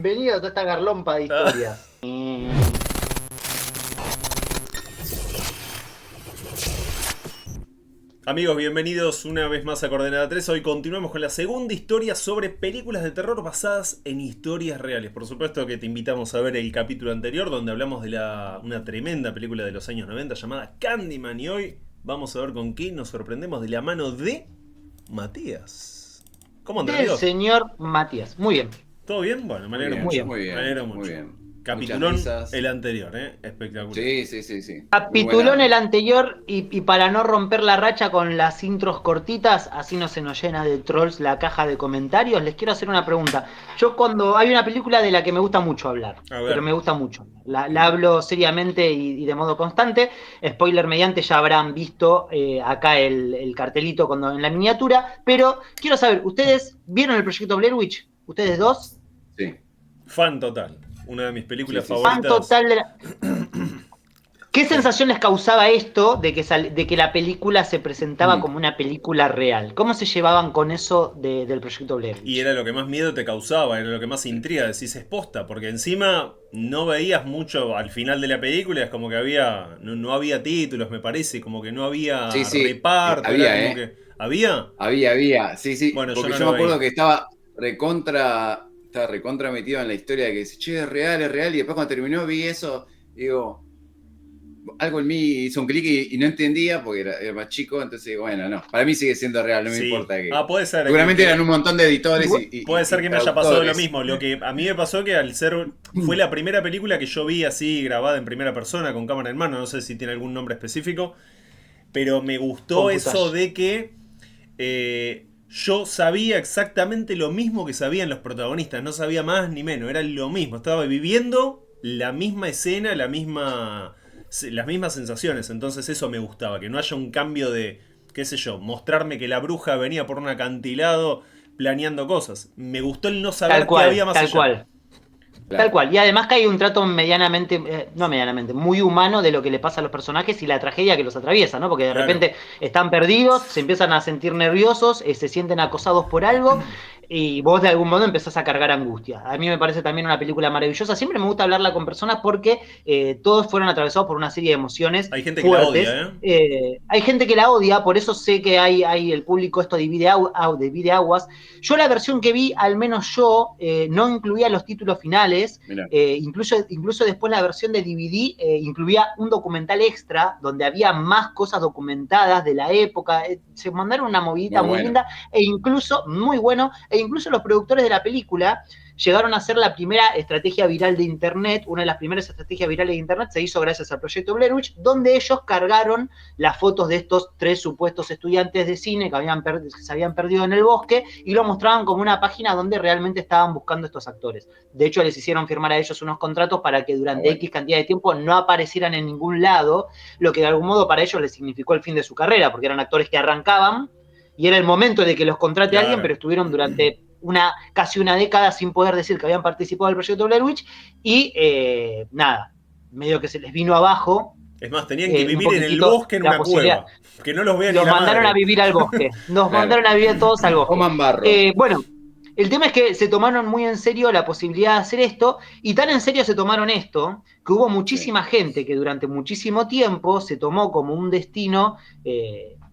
Bienvenido a toda esta garlompa de Ah, historias. Amigos, bienvenidos una vez más a Coordenada 3. Hoy continuamos con la segunda historia sobre películas de terror basadas en historias reales. Por supuesto que te invitamos a ver el capítulo anterior donde hablamos de una tremenda película de los años 90 llamada Candyman. Y hoy vamos a ver con qué nos sorprendemos de la mano de Matías. ¿Cómo andan, Del amigos? señor Matías. Muy bien, ¿Todo bien? Bueno, me Muy alegro muy bien, mucho. bien. muy Me bien, alegro muy mucho. bien. Muchas Capitulón el risas. anterior, ¿eh? Espectacular. Sí, sí, sí, sí. Muy Capituló en buena. el anterior y para no romper la racha con las intros cortitas, así no se nos llena de trolls la caja de comentarios, les quiero hacer una pregunta. Yo cuando hay una película de la que me gusta mucho hablar, A pero ver. me gusta mucho, la hablo seriamente y de modo constante, spoiler mediante ya habrán visto acá el cartelito en la miniatura, pero quiero saber, ¿ustedes vieron el proyecto Blair Witch? ¿Ustedes dos? Sí, Fan total. Una de mis sí, películas sí, sí. Fan favoritas. total de la... ¿Qué Sí. sensación les causaba esto de que la película se presentaba Mm. como una película real? ¿Cómo se llevaban con eso del proyecto Blair Y Witch? era lo que más miedo te causaba, era lo que más intriga, decís es posta, porque encima no veías mucho al final de la película, es como que no había títulos, me parece, como que no Sí, había sí, reparto, era había, como ¿eh? que... ¿Había? Había. Sí, sí. Bueno, yo Porque no yo lo me acuerdo veía. que estaba recontra metido en la historia de que dice, che, es real. Y después cuando terminó vi eso, digo, algo en mí hizo un clic y no entendía porque era más chico. Entonces digo, bueno, no. Para mí sigue siendo real, no me Sí. importa que. Ah, puede ser Seguramente eran un montón de editores Igual- puede ser y que me haya pasado lo traductores. mismo. Lo que a mí me pasó que al ser... Fue la primera película que yo vi así grabada en primera persona con cámara en mano, no sé si tiene algún nombre específico, pero me gustó con eso footage. de que yo sabía exactamente lo mismo que sabían los protagonistas, no sabía más ni menos, era lo mismo, estaba viviendo la misma escena, las mismas sensaciones, entonces eso me gustaba, que no haya un cambio de, qué sé yo, mostrarme que la bruja venía por un acantilado planeando cosas. Me gustó el no Tal saber qué había cual, más tal allá. cual. Tal Claro. cual. Y además que hay un trato medianamente, no medianamente, muy humano de lo que le pasa a los personajes y la tragedia que los atraviesa, ¿no? Porque de Claro. repente están perdidos, se empiezan a sentir nerviosos, se sienten acosados por algo y vos de algún modo empezás a cargar angustia. A mí me parece también una película maravillosa. Siempre me gusta hablarla con personas porque todos fueron atravesados por una serie de emociones Hay gente que la fuertes. odia, ¿eh? Hay gente que la odia, por eso sé que hay el público esto divide aguas. Yo la versión que vi, al menos yo, no incluía los títulos finales. Mira. Incluso después la versión de DVD incluía un documental extra donde había más cosas documentadas de la época. Se mandaron una movidita Muy muy bueno. linda e incluso, muy bueno, e incluso los productores de la película llegaron a hacer la primera estrategia viral de Internet. Una de las primeras estrategias virales de Internet se hizo gracias al proyecto Blair Witch, donde ellos cargaron las fotos de estos tres supuestos estudiantes de cine que se habían perdido en el bosque y lo mostraban como una página donde realmente estaban buscando estos actores. De hecho, les hicieron firmar a ellos unos contratos para que Está durante bueno. X cantidad de tiempo no aparecieran en ningún lado, lo que de algún modo para ellos les significó el fin de su carrera, porque eran actores que arrancaban y era el momento de que los contrate a alguien, Claro. pero estuvieron durante casi una década sin poder decir que habían participado del proyecto Blair Witch y nada, medio que se les vino abajo Es más, tenían que un vivir en el poquitito bosque en la una posibilidad. cueva. Que no los vea ni Los la mandaron a madre. vivir al bosque. Nos Claro. mandaron a vivir todos al bosque. Coman barro. Bueno, el tema es que se tomaron muy en serio la posibilidad de hacer esto, y tan en serio se tomaron esto, que hubo Sí. muchísima gente que durante muchísimo tiempo se tomó como un destino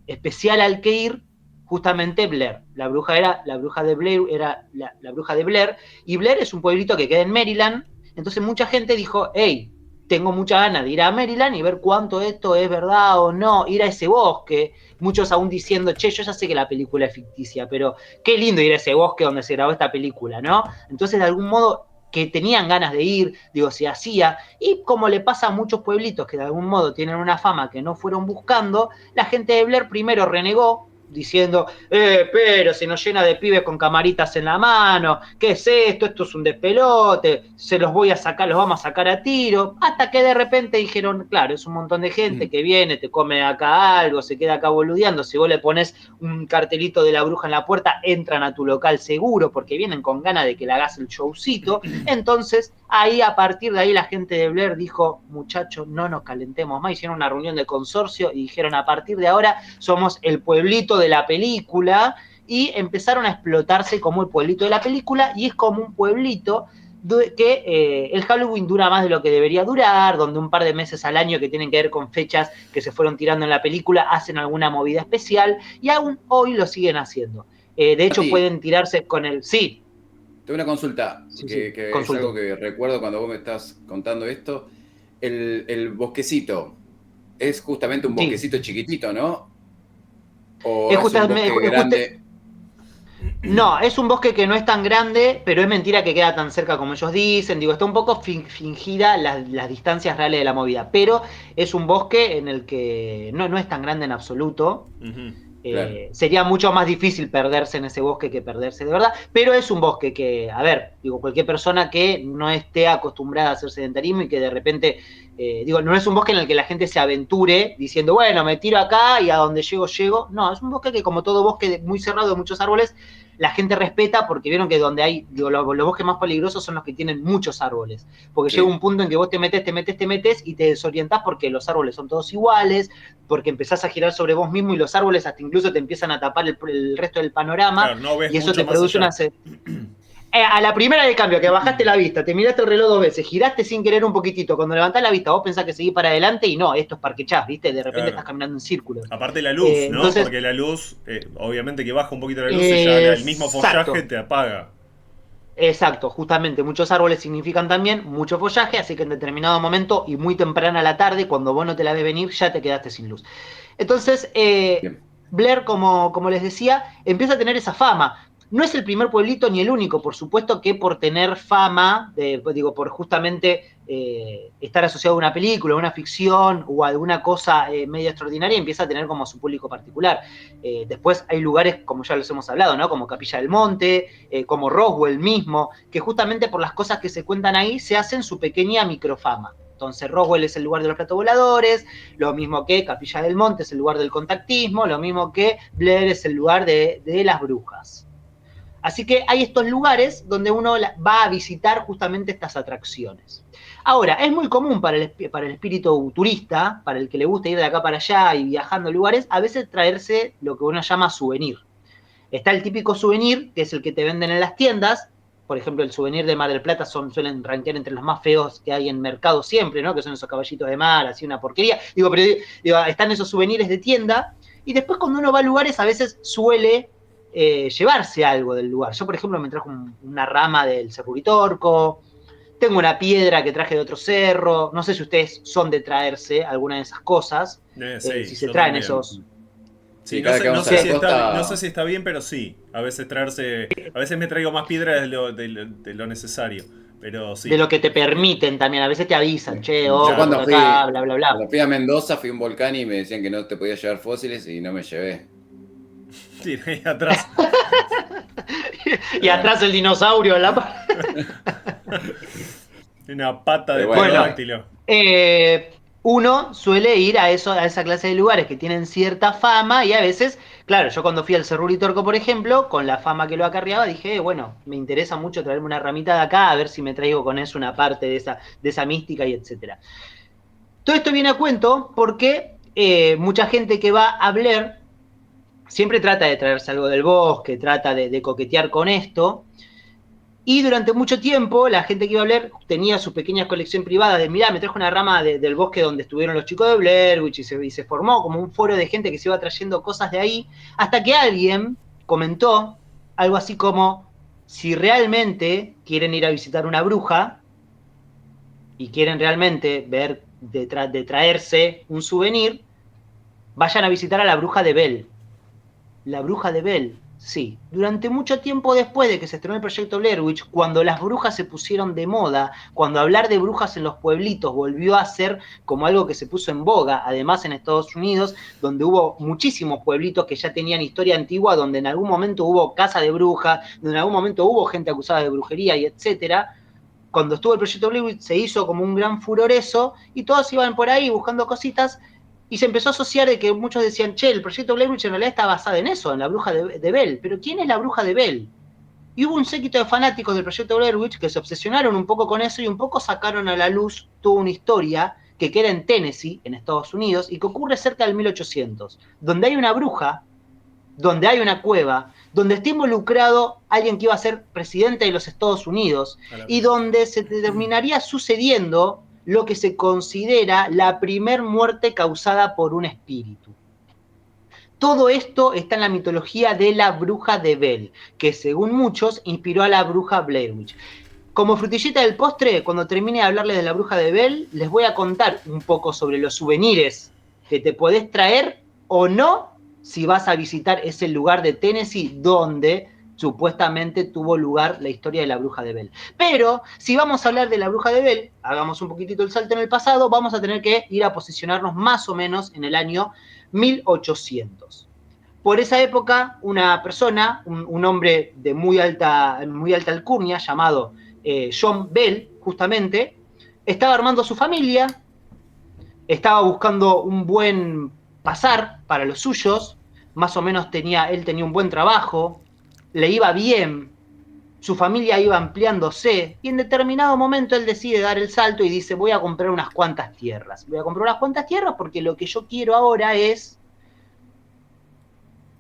especial al que ir justamente Blair. La bruja de Blair era la bruja de Blair, y Blair es un pueblito que queda en Maryland, entonces mucha gente dijo, hey, tengo mucha ganas de ir a Maryland y ver cuánto esto es verdad o no, ir a ese bosque. Muchos aún diciendo, che, yo ya sé que la película es ficticia, pero qué lindo ir a ese bosque donde se grabó esta película, ¿no? Entonces, de algún modo, que tenían ganas de ir, digo, se hacía, y como le pasa a muchos pueblitos que de algún modo tienen una fama que no fueron buscando, la gente de Blair primero renegó, diciendo, pero se nos llena de pibes con camaritas en la mano, ¿qué es esto? Esto es un despelote, se los voy a sacar, los vamos a sacar a tiro, hasta que de repente dijeron, claro, es un montón de gente que viene, te come acá algo, se queda acá boludeando, si vos le pones un cartelito de la bruja en la puerta, entran a tu local seguro, porque vienen con ganas de que le hagas el showcito, entonces ahí a partir de ahí la gente de Blair dijo, muchachos, no nos calentemos más, hicieron una reunión de consorcio y dijeron, a partir de ahora somos el pueblito de la película, y empezaron a explotarse como el pueblito de la película, y es como un pueblito que el Halloween dura más de lo que debería durar, donde un par de meses al año que tienen que ver con fechas que se fueron tirando en la película hacen alguna movida especial y aún hoy lo siguen haciendo. De hecho, Mati, pueden tirarse con el... Sí, tengo una consulta, sí, que es consulte. algo que recuerdo cuando vos me estás contando esto. El bosquecito es justamente un bosquecito chiquitito, ¿no? ¿O Es es un justamente... bosque grande? No, es un bosque que no es tan grande, pero es mentira que queda tan cerca como ellos dicen. Digo, está un poco fingida las distancias reales de la movida, pero es un bosque en el que no es tan grande en absoluto. Ujú. Claro. Sería mucho más difícil perderse en ese bosque que perderse de verdad, pero es un bosque que, a ver, digo, cualquier persona que no esté acostumbrada a hacer sedentarismo y que de repente, digo, no es un bosque en el que la gente se aventure diciendo, bueno, me tiro acá y a donde llego, llego. No, es un bosque que, como todo bosque muy cerrado de muchos árboles, la gente respeta porque vieron que donde hay, digo, los bosques más peligrosos son los que tienen muchos árboles, porque llega Sí. un punto en que vos te metes y te desorientás porque los árboles son todos iguales, porque empezás a girar sobre vos mismo y los árboles hasta incluso te empiezan a tapar el resto del panorama, Claro, no ves y eso mucho te más produce allá. una... A la primera de cambio, que bajaste la vista, te miraste el reloj 2 veces, giraste sin querer un poquitito, cuando levantás la vista vos pensás que seguís para adelante y no, esto es parquechás, ¿viste? De repente Claro. estás caminando en círculos. Aparte la luz, ¿no? Entonces, Porque la luz, obviamente que baja un poquito la luz y ya el mismo follaje exacto. te apaga. Exacto, justamente, muchos árboles significan también mucho follaje, así que en determinado momento y muy temprana a la tarde, cuando vos no te la ves venir, ya te quedaste sin luz. Entonces, Bien. Blair, como les decía, empieza a tener esa fama. No es el primer pueblito ni el único, por supuesto que por tener fama, digo, por justamente estar asociado a una película, a una ficción o a alguna cosa medio extraordinaria, empieza a tener como su público particular. Después hay lugares, como ya los hemos hablado, ¿no? Como Capilla del Monte, como Roswell mismo, que justamente por las cosas que se cuentan ahí se hacen su pequeña microfama. Entonces Roswell es el lugar de los platos voladores, lo mismo que Capilla del Monte es el lugar del contactismo, lo mismo que Blair es el lugar de las brujas. Así que hay estos lugares donde uno va a visitar justamente estas atracciones. Ahora, es muy común para el espíritu turista, para el que le gusta ir de acá para allá y viajando a lugares, a veces traerse lo que uno llama souvenir. Está el típico souvenir, que es el que te venden en las tiendas. Por ejemplo, el souvenir de Mar del Plata suelen rankear entre los más feos que hay en mercado siempre, ¿no? Que son esos caballitos de mar, así una porquería. Digo, están esos souvenirs de tienda. Y después cuando uno va a lugares, a veces suele llevarse algo del lugar. Yo, por ejemplo, me trajo una rama del Cerro Uritorco. Tengo una piedra que traje de otro cerro. No sé si ustedes son de traerse alguna de esas cosas. Sí, Si se yo traen también. esos... Sí, Sí, cada que no vamos a sé la si está, no sé costa, si está bien, pero sí. A veces traerse. A veces me traigo más piedras de lo necesario. Pero de sí. lo que te permiten también. A veces te avisan, che, yo ojo, Claro. porque acá, bla, bla, bla. cuando fui a Mendoza, fui a un volcán y me decían que no te podías llevar fósiles y no me llevé. Tiré ahí atrás. Y atrás el dinosaurio en la... Una pata de Pero bueno, Bueno, pterodáctilo. uno suele ir a esa clase de lugares que tienen cierta fama y a veces, claro, yo cuando fui al Cerro Uritorco, por ejemplo, con la fama que lo acarreaba, dije, bueno, me interesa mucho traerme una ramita de acá, a ver si me traigo con eso una parte de esa mística y etcétera. Todo esto viene a cuento porque mucha gente que va a Blair siempre trata de traerse algo del bosque, trata de coquetear con esto. Y durante mucho tiempo la gente que iba a Blair tenía su pequeña colección privada de, mirá, me trajo una rama del bosque donde estuvieron los chicos de Blair Witch y se formó como un foro de gente que se iba trayendo cosas de ahí, hasta que alguien comentó algo así como, si realmente quieren ir a visitar una bruja y quieren realmente ver de traerse un souvenir, vayan a visitar a la bruja de Bell. La bruja de Bell, sí. Durante mucho tiempo después de que se estrenó el proyecto Blair Witch, cuando las brujas se pusieron de moda, cuando hablar de brujas en los pueblitos volvió a ser como algo que se puso en boga, además en Estados Unidos, donde hubo muchísimos pueblitos que ya tenían historia antigua, donde en algún momento hubo casa de brujas, donde en algún momento hubo gente acusada de brujería y etcétera. Cuando estuvo el proyecto Blair Witch se hizo como un gran furor eso, y todos iban por ahí buscando cositas, y se empezó a asociar de que muchos decían, che, el proyecto Blair Witch en realidad está basado en eso, en la bruja de Bell. Pero ¿quién es la bruja de Bell? Y hubo un séquito de fanáticos del proyecto Blair Witch que se obsesionaron un poco con eso y un poco sacaron a la luz toda una historia que queda en Tennessee, en Estados Unidos, y que ocurre cerca del 1800, donde hay una bruja donde hay una cueva, donde está involucrado alguien que iba a ser presidente de los Estados Unidos y donde se terminaría sucediendo lo que se considera la primer muerte causada por un espíritu. Todo esto está en la mitología de la bruja de Bell, que según muchos inspiró a la bruja Blair Witch. Como frutillita del postre, cuando termine de hablarles de la bruja de Bell, les voy a contar un poco sobre los souvenirs que te podés traer o no si vas a visitar ese lugar de Tennessee donde supuestamente tuvo lugar la historia de la bruja de Bell. Pero si vamos a hablar de la bruja de Bell, hagamos un poquitito el salto en el pasado, vamos a tener que ir a posicionarnos más o menos en el año 1800. Por esa época, una persona, un hombre de muy alta alcurnia, llamado John Bell, justamente, estaba armando su familia, estaba buscando un buen pasar para los suyos, más o menos él tenía un buen trabajo, le iba bien, su familia iba ampliándose, y en determinado momento él decide dar el salto y dice, voy a comprar unas cuantas tierras. Voy a comprar unas cuantas tierras porque lo que yo quiero ahora es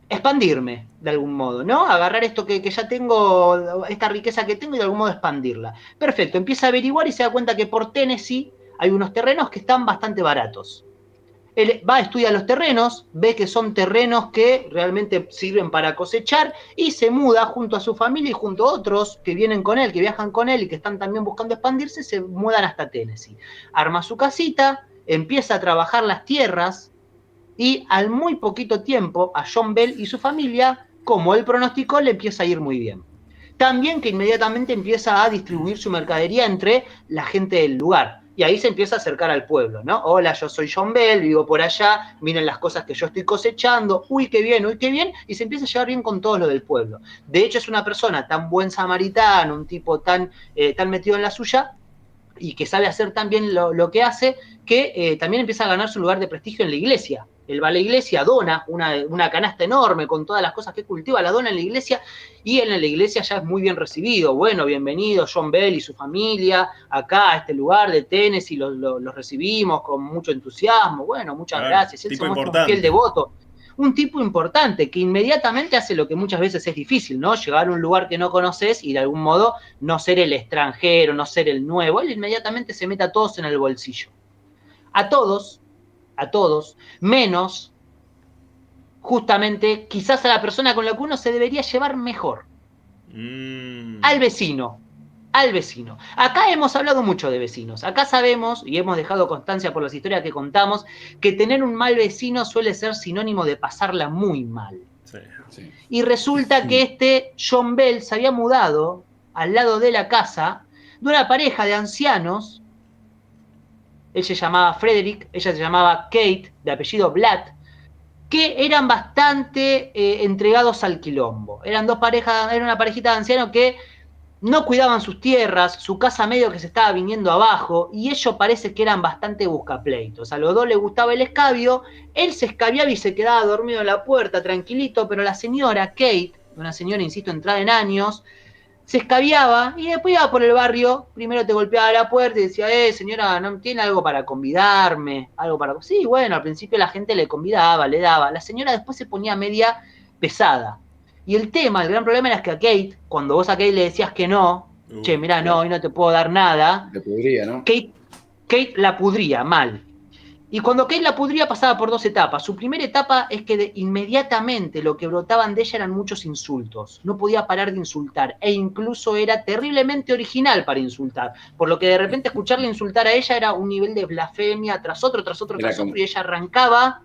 expandirme de algún modo, ¿no? Agarrar esto que ya tengo, esta riqueza que tengo y de algún modo expandirla. Perfecto, empieza a averiguar y se da cuenta que por Tennessee hay unos terrenos que están bastante baratos. Él va a estudiar los terrenos, ve que son terrenos que realmente sirven para cosechar y se muda junto a su familia y junto a otros que vienen con él, que viajan con él y que están también buscando expandirse, se mudan hasta Tennessee. Arma su casita, empieza a trabajar las tierras y al muy poquito tiempo a John Bell y su familia, como él pronosticó, le empieza a ir muy bien. También que inmediatamente empieza a distribuir su mercadería entre la gente del lugar. Y ahí se empieza a acercar al pueblo, ¿no? Hola, yo soy John Bell, vivo por allá, miren las cosas que yo estoy cosechando, uy, qué bien, y se empieza a llevar bien con todos los del pueblo. De hecho, es una persona tan buen samaritano, un tipo tan metido en la suya, y que sabe hacer tan bien lo que hace, que también empieza a ganar su lugar de prestigio en la iglesia. Él va a la iglesia, dona una canasta enorme con todas las cosas que cultiva, la dona en la iglesia, y en la iglesia ya es muy bien recibido. Bueno, bienvenido John Bell y su familia acá a este lugar de Tennessee, los recibimos con mucho entusiasmo. Bueno, muchas gracias. Él se muestra un fiel devoto. Un tipo importante que inmediatamente hace lo que muchas veces es difícil, ¿no? Llegar a un lugar que no conoces y de algún modo no ser el extranjero, no ser el nuevo. Él inmediatamente se mete a todos en el bolsillo. A todos, menos justamente quizás a la persona con la que uno se debería llevar mejor. Al vecino. Acá hemos hablado mucho de vecinos. Acá sabemos, y hemos dejado constancia por las historias que contamos, que tener un mal vecino suele ser sinónimo de pasarla muy mal. Sí, sí. Y resulta que John Bell se había mudado al lado de la casa de una pareja de ancianos. Él se llamaba Frederick, ella se llamaba Kate, de apellido Blatt, que eran bastante entregados al quilombo. Era una parejita de ancianos que no cuidaban sus tierras, su casa medio que se estaba viniendo abajo, y ellos parece que eran bastante buscapleitos. A los dos les gustaba el escabio, él se escabiaba y se quedaba dormido en la puerta, tranquilito, pero la señora Kate, una señora, insisto, entrada en años, se escabiaba y después iba por el barrio, primero te golpeaba la puerta y decía, señora, ¿no tiene algo para convidarme? Sí, bueno, al principio la gente le convidaba, le daba. La señora después se ponía media pesada. Y el gran problema era que a Kate, cuando vos a Kate le decías que no, che, mirá, no, hoy no te puedo dar nada. Le pudría, ¿no? Kate la pudría mal. Y cuando Kate la pudría pasaba por dos etapas. Su primera etapa es que inmediatamente lo que brotaban de ella eran muchos insultos. No podía parar de insultar. E incluso era terriblemente original para insultar. Por lo que de repente escucharle insultar a ella era un nivel de blasfemia tras otro, y ella arrancaba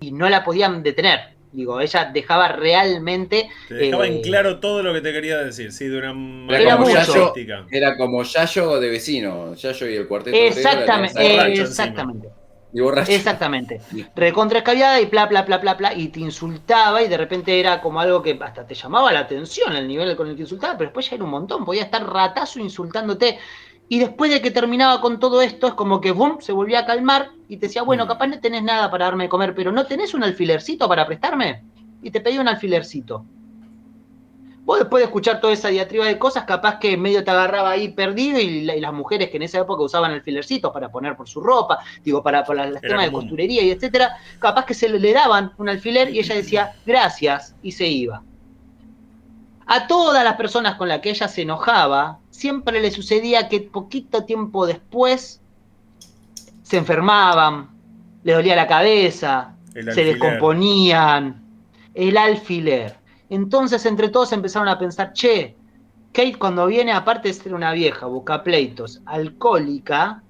y no la podían detener. Digo, ella dejaba realmente... Te dejaba en claro todo lo que te quería decir, sí, de una manera muy artística. Era como Yayo de vecino, Yayo y el cuarteto. Exactamente. Y borracho. Exactamente. Recontra escabiada y bla, y te insultaba y de repente era como algo que hasta te llamaba la atención el nivel con el que insultaba, pero después ya era un montón, podía estar ratazo insultándote. Y después de que terminaba con todo esto, es como que boom, se volvía a calmar y te decía, bueno, capaz no tenés nada para darme de comer, pero ¿no tenés un alfilercito para prestarme? Y te pedía un alfilercito. Vos después de escuchar toda esa diatriba de cosas, capaz que medio te agarraba ahí perdido y las mujeres que en esa época usaban alfilercitos para poner por su ropa, digo, para los Era temas de común. costurería y etcétera, capaz que le daban un alfiler y ella decía gracias y se iba. A todas las personas con las que ella se enojaba, siempre le sucedía que poquito tiempo después se enfermaban, les dolía la cabeza, El se alfiler. descomponían, el alfiler. Entonces entre todos empezaron a pensar, che, Kate cuando viene, aparte de ser una vieja, buscapleitos, alcohólica,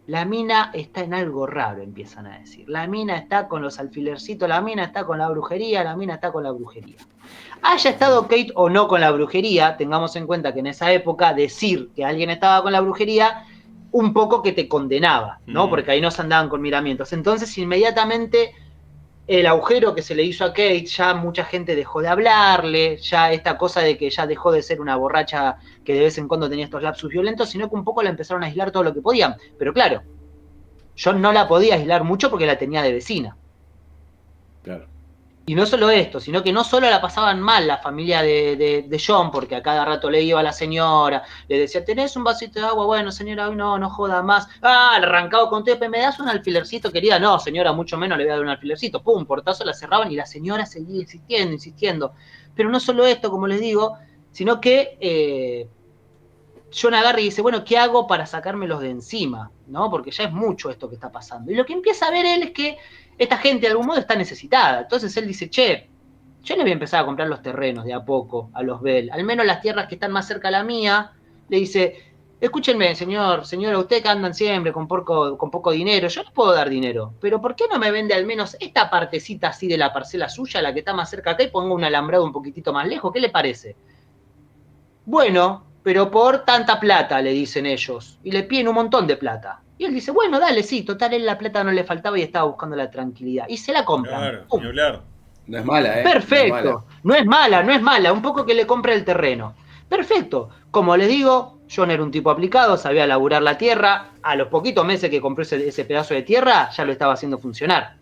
la mina está en algo raro, empiezan a decir. La mina está con los alfilercitos, la mina está con la brujería, la mina está con la brujería. Haya estado Kate o no con la brujería, tengamos en cuenta que en esa época decir que alguien estaba con la brujería, un poco que te condenaba, ¿no? Porque ahí no se andaban con miramientos. Entonces, inmediatamente, el agujero que se le hizo a Kate, ya mucha gente dejó de hablarle, ya esta cosa de que ya dejó de ser una borracha que de vez en cuando tenía estos lapsus violentos, sino que un poco la empezaron a aislar todo lo que podían. Pero claro, yo no la podía aislar mucho porque la tenía de vecina. Claro. Y no solo esto, sino que no solo la pasaban mal la familia de John, porque a cada rato le iba a la señora, le decía, ¿tenés un vasito de agua? Bueno, señora, hoy no joda más. Ah, le arrancaba con tepe, ¿me das un alfilercito, querida? No, señora, mucho menos le voy a dar un alfilercito. Pum, portazo, la cerraban y la señora seguía insistiendo. Pero no solo esto, como les digo, sino que John agarra y dice, bueno, ¿qué hago para sacármelos de encima? ¿No? Porque ya es mucho esto que está pasando. Y lo que empieza a ver él es que esta gente de algún modo está necesitada. Entonces él dice, che, yo le voy a empezar a comprar los terrenos de a poco a los Bell, al menos las tierras que están más cerca a la mía. Le dice, escúchenme, señora, usted que andan siempre con poco dinero, yo les puedo dar dinero, pero ¿por qué no me vende al menos esta partecita así de la parcela suya, la que está más cerca acá, y pongo un alambrado un poquitito más lejos? ¿Qué le parece? Bueno, pero por tanta plata, le dicen ellos, y le piden un montón de plata. Y él dice, bueno, dale, sí, total, él la plata no le faltaba y estaba buscando la tranquilidad. Y se la compran. Claro, ¡Pum! ni hablar. No es mala, ¿eh? Perfecto. No es mala. Un poco que le compre el terreno. Perfecto. Como les digo, John era un tipo aplicado, sabía laburar la tierra. A los poquitos meses que compró ese pedazo de tierra, ya lo estaba haciendo funcionar.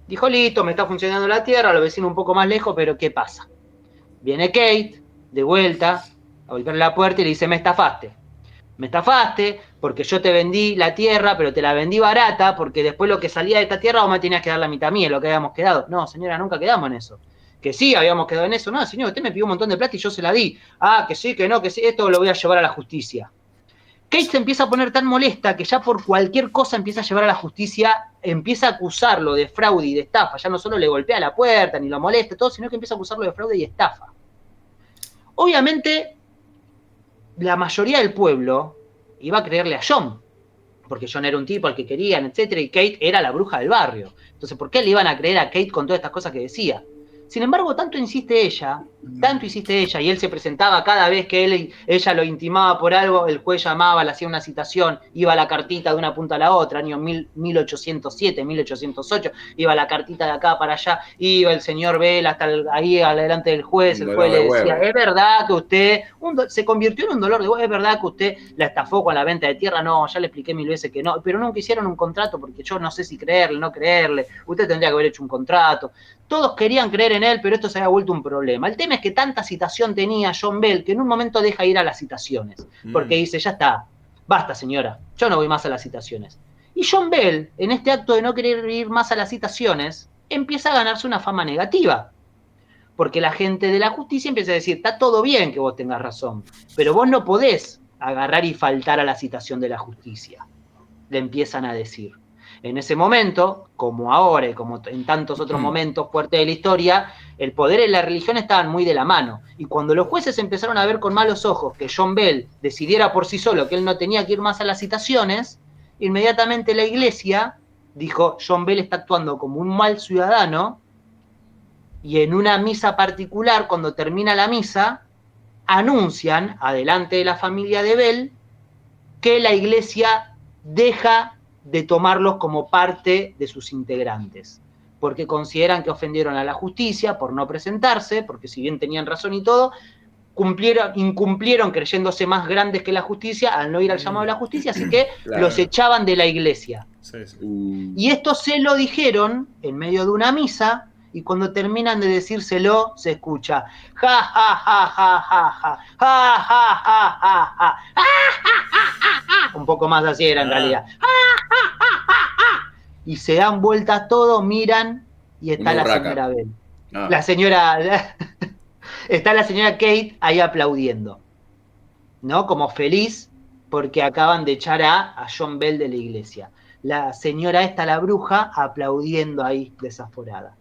Dijo, listo, me está funcionando la tierra, lo vecino un poco más lejos, pero ¿qué pasa? Viene Kate, de vuelta, a golpearle la puerta y le dice, me estafaste porque yo te vendí la tierra, pero te la vendí barata, porque después lo que salía de esta tierra vos me tenías que dar la mitad a mí, es lo que habíamos quedado. No, señora, nunca quedamos en eso. Que sí, habíamos quedado en eso. No, señor, usted me pidió un montón de plata y yo se la di. Ah, que sí, esto lo voy a llevar a la justicia. Kate se empieza a poner tan molesta que ya por cualquier cosa empieza a llevar a la justicia, empieza a acusarlo de fraude y de estafa. Ya no solo le golpea la puerta ni lo molesta, todo, sino que empieza a acusarlo de fraude y estafa. Obviamente, la mayoría del pueblo iba a creerle a John, porque John era un tipo al que querían, etcétera, y Kate era la bruja del barrio. Entonces, ¿por qué le iban a creer a Kate con todas estas cosas que decía? Sin embargo, tanto insiste ella, y él se presentaba cada vez que ella lo intimaba por algo, el juez llamaba, le hacía una citación, iba la cartita de una punta a la otra, año 1807, 1808, iba la cartita de acá para allá, iba el señor Bell hasta ahí adelante del juez, el juez le decía, es verdad que usted, se convirtió en un dolor de huevo, es verdad que usted la estafó con la venta de tierra, no, ya le expliqué 1000 veces que no, pero nunca hicieron un contrato porque yo no sé si creerle, no creerle, usted tendría que haber hecho un contrato. Todos querían creer en él, pero esto se había vuelto un problema. El tema es que tanta citación tenía John Bell que en un momento deja ir a las citaciones, porque dice, ya está, basta señora, yo no voy más a las citaciones. Y John Bell, en este acto de no querer ir más a las citaciones, empieza a ganarse una fama negativa, porque la gente de la justicia empieza a decir, está todo bien que vos tengas razón, pero vos no podés agarrar y faltar a la citación de la justicia, le empiezan a decir. En ese momento, como ahora y como en tantos otros momentos fuertes de la historia, el poder y la religión estaban muy de la mano. Y cuando los jueces empezaron a ver con malos ojos que John Bell decidiera por sí solo que él no tenía que ir más a las citaciones, inmediatamente la iglesia dijo, John Bell está actuando como un mal ciudadano, y en una misa particular, cuando termina la misa, anuncian, adelante de la familia de Bell, que la iglesia deja de tomarlos como parte de sus integrantes, porque consideran que ofendieron a la justicia por no presentarse, porque si bien tenían razón y todo, incumplieron creyéndose más grandes que la justicia al no ir al llamado de la justicia, así que los echaban de la iglesia. Sí, sí. Y esto se lo dijeron en medio de una misa, y cuando terminan de decírselo, se escucha ja, ja, ja, ja, ja, ja, ja, ja, ja, ja, ja, un poco más así era en realidad. Y se dan vueltas todos, miran y está la señora Bell. La señora, está la señora Kate ahí aplaudiendo, ¿no? Como feliz porque acaban de echar a John Bell de la iglesia. La señora esta, la bruja, aplaudiendo ahí desaforada.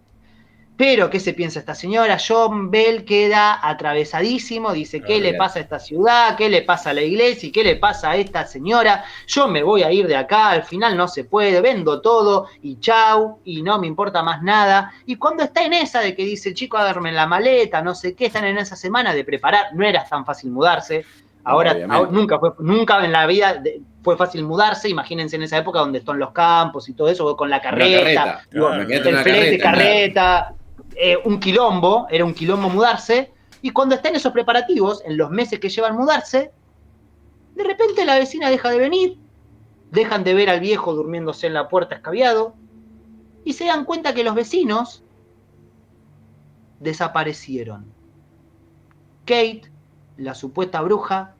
Pero, ¿qué se piensa esta señora? John Bell queda atravesadísimo, dice, ¿qué le pasa a esta ciudad? ¿Qué le pasa a la iglesia? ¿Y qué le pasa a esta señora? Yo me voy a ir de acá, al final no se puede, vendo todo y chau, y no me importa más nada. Y cuando está en esa de que dice, chico, agarren la maleta, no sé qué, están en esa semana de preparar, no era tan fácil mudarse. Ahora nunca en la vida fue fácil mudarse, imagínense en esa época donde están los campos y todo eso, con la carreta, el flete, carreta, un quilombo, era un quilombo mudarse, y cuando está en esos preparativos, en los meses que llevan mudarse, de repente la vecina deja de venir, dejan de ver al viejo durmiéndose en la puerta escabiado, y se dan cuenta que los vecinos desaparecieron. Kate, la supuesta bruja,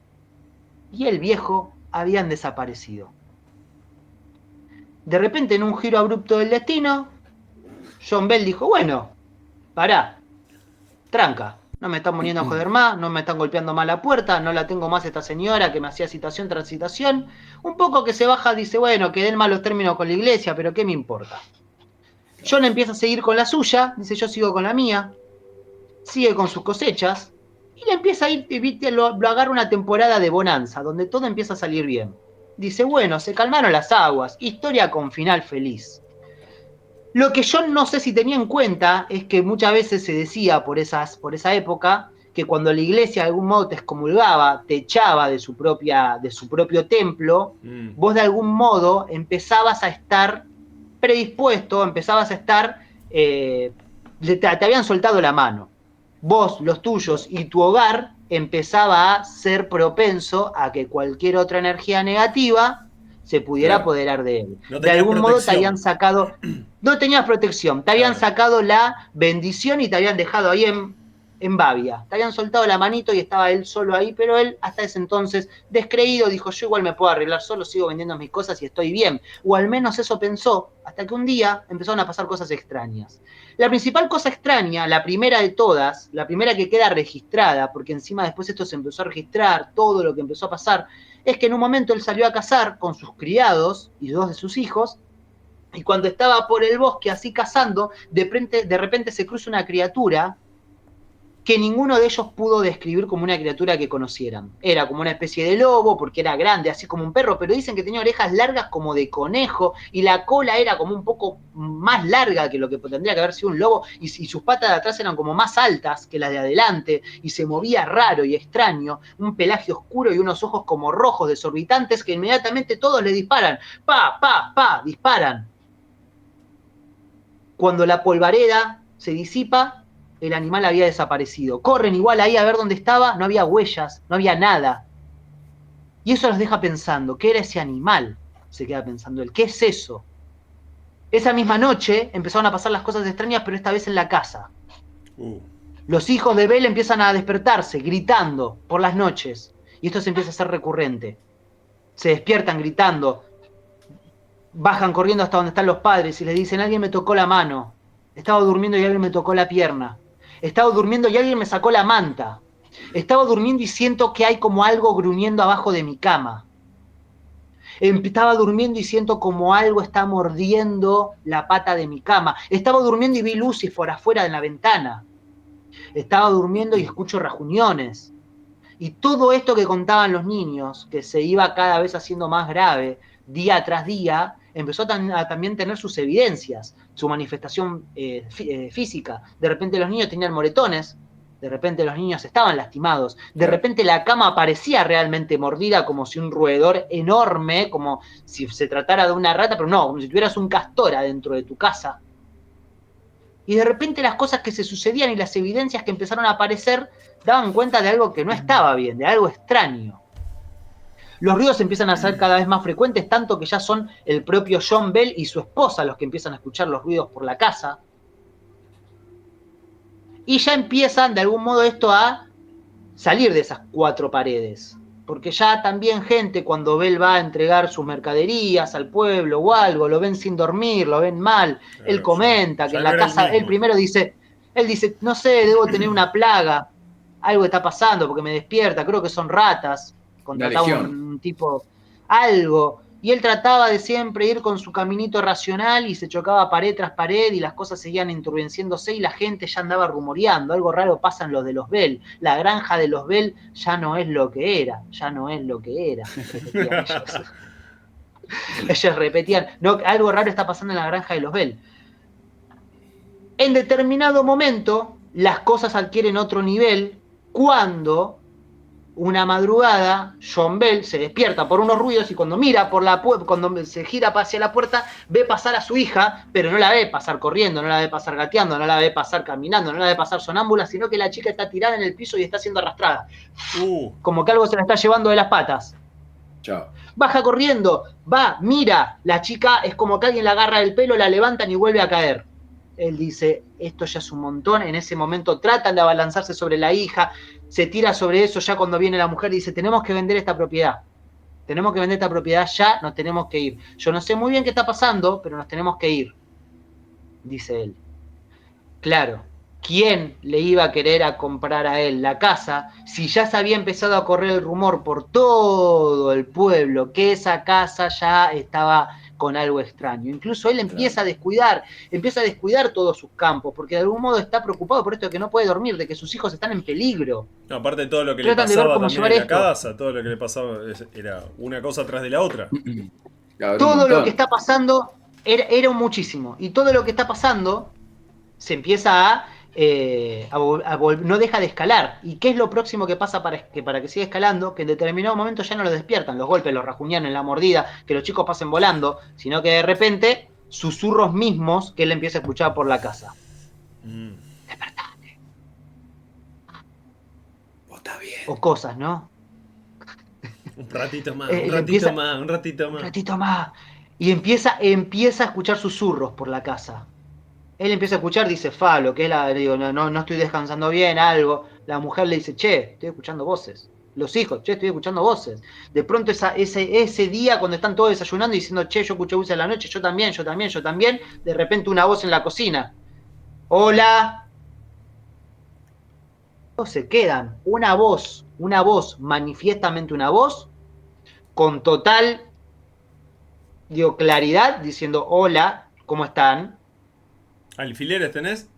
y el viejo habían desaparecido. De repente, en un giro abrupto del destino, John Bell dijo, bueno, pará, tranca, no me están poniendo a joder más, no me están golpeando más la puerta, no la tengo más esta señora que me hacía citación tras citación. Un poco que se baja, dice, bueno, quedé en malos términos con la iglesia, pero ¿qué me importa? John empieza a seguir con la suya, dice, yo sigo con la mía, sigue con sus cosechas, y le empieza a ir, lo agarra una temporada de bonanza, donde todo empieza a salir bien. Dice, bueno, se calmaron las aguas, historia con final feliz. Lo que yo no sé si tenía en cuenta es que muchas veces se decía por esa época que cuando la iglesia de algún modo te excomulgaba, te echaba de su propio templo, vos de algún modo empezabas a estar predispuesto, empezabas a estar, te habían soltado la mano. Vos, los tuyos y tu hogar empezaba a ser propenso a que cualquier otra energía negativa se pudiera apoderar de él. No de algún protección. modo te habían sacado, no tenías protección, te habían sacado la bendición y te habían dejado ahí en babia. Te habían soltado la manito y estaba él solo ahí, pero él hasta ese entonces, descreído, dijo, yo igual me puedo arreglar solo, sigo vendiendo mis cosas y estoy bien. O al menos eso pensó, hasta que un día empezaron a pasar cosas extrañas. La principal cosa extraña, la primera de todas, la primera que queda registrada, porque encima después esto se empezó a registrar, todo lo que empezó a pasar, es que en un momento él salió a cazar con sus criados y 2 de sus hijos, y cuando estaba por el bosque así cazando, de repente se cruza una criatura que ninguno de ellos pudo describir como una criatura que conocieran. Era como una especie de lobo, porque era grande, así como un perro, pero dicen que tenía orejas largas como de conejo, y la cola era como un poco más larga que lo que tendría que haber sido un lobo, y sus patas de atrás eran como más altas que las de adelante, y se movía raro y extraño, un pelaje oscuro y unos ojos como rojos, desorbitantes, que inmediatamente todos le disparan. ¡Pa, pa, pa! Disparan. Cuando la polvareda se disipa, el animal había desaparecido. Corren igual ahí a ver dónde estaba, no había huellas, no había nada. Y eso los deja pensando, ¿qué era ese animal? Se queda pensando él, ¿qué es eso? Esa misma noche empezaron a pasar las cosas extrañas, pero esta vez en la casa. Los hijos de Bell empiezan a despertarse, gritando por las noches. Y esto se empieza a hacer recurrente. Se despiertan gritando, bajan corriendo hasta donde están los padres y les dicen, alguien me tocó la mano. Estaba durmiendo y alguien me tocó la pierna. Estaba durmiendo y alguien me sacó la manta. Estaba durmiendo y siento que hay como algo gruñendo abajo de mi cama. Estaba durmiendo y siento como algo está mordiendo la pata de mi cama. Estaba durmiendo y vi luces por afuera de la ventana. Estaba durmiendo y escucho rajuñones. Y todo esto que contaban los niños, que se iba cada vez haciendo más grave, día tras día, empezó a también tener sus evidencias, su manifestación física. De repente los niños tenían moretones, de repente los niños estaban lastimados, de repente la cama parecía realmente mordida, como si un roedor enorme, como si se tratara de una rata, pero no, como si tuvieras un castor adentro de tu casa. Y de repente las cosas que se sucedían y las evidencias que empezaron a aparecer daban cuenta de algo que no estaba bien, de algo extraño. Los ruidos empiezan a ser cada vez más frecuentes, tanto que ya son el propio John Bell y su esposa los que empiezan a escuchar los ruidos por la casa. Y ya empiezan de algún modo esto a salir de esas 4 paredes. Porque ya también gente cuando Bell va a entregar sus mercaderías al pueblo o algo, lo ven sin dormir, lo ven mal. Claro, Él comenta que en no la era el casa, él mismo. primero dice, no sé, debo tener una plaga, algo está pasando porque me despierta, creo que son ratas. Una Contrataba legión. un tipo, algo. Y él trataba de siempre ir con su caminito racional y se chocaba pared tras pared y las cosas seguían enturbieciéndose y la gente ya andaba rumoreando. Algo raro pasa en los de los Bell. La granja de los Bell ya no es lo que era, ya no es lo que era, repetían ellos. Ellos repetían, no, algo raro está pasando en la granja de los Bell. En determinado momento, las cosas adquieren otro nivel cuando una madrugada, John Bell se despierta por unos ruidos y cuando mira por la cuando se gira hacia la puerta, ve pasar a su hija, pero no la ve pasar corriendo, no la ve pasar gateando, no la ve pasar caminando, no la ve pasar sonámbula, sino que la chica está tirada en el piso y está siendo arrastrada. Como que algo se la está llevando de las patas. Chao. Baja corriendo, va, mira, la chica es como que alguien la agarra del pelo, la levantan y vuelve a caer. Él dice, esto ya es un montón, en ese momento tratan de abalanzarse sobre la hija, se tira sobre eso ya cuando viene la mujer y dice, tenemos que vender esta propiedad ya, nos tenemos que ir. Yo no sé muy bien qué está pasando, pero nos tenemos que ir, dice él. Claro, ¿quién le iba a querer a comprar a él la casa si ya se había empezado a correr el rumor por todo el pueblo que esa casa ya estaba con algo extraño? Incluso él empieza a descuidar todos sus campos, porque de algún modo está preocupado por esto de que no puede dormir, de que sus hijos están en peligro. No, aparte de todo lo que le Tratan de ver pasaba cómo también llevar en la esto. casa, todo lo que le pasaba era una cosa tras de la otra. Claro, Todo lo que está pasando era un muchísimo. Y todo lo que está pasando se empieza no deja de escalar. ¿Y qué es lo próximo que pasa para que siga escalando? Que en determinado momento ya no lo despiertan los golpes, los rajuñanes, la mordida, que los chicos pasen volando, sino que de repente susurros mismos que él empieza a escuchar por la casa. Despertate. Está bien. O cosas, ¿no? Un ratito más, Un ratito más. Y empieza a escuchar susurros por la casa. Él empieza a escuchar, dice, lo que es digo, no estoy descansando bien, algo. La mujer le dice, che, estoy escuchando voces. Los hijos, che, estoy escuchando voces. De pronto ese día, cuando están todos desayunando y diciendo, che, yo escuché voces en la noche, yo también, de repente una voz en la cocina. Hola. Todos se quedan. Una voz, manifiestamente una voz, con total, claridad, diciendo, hola, ¿cómo están? ¿Alfileres tenés?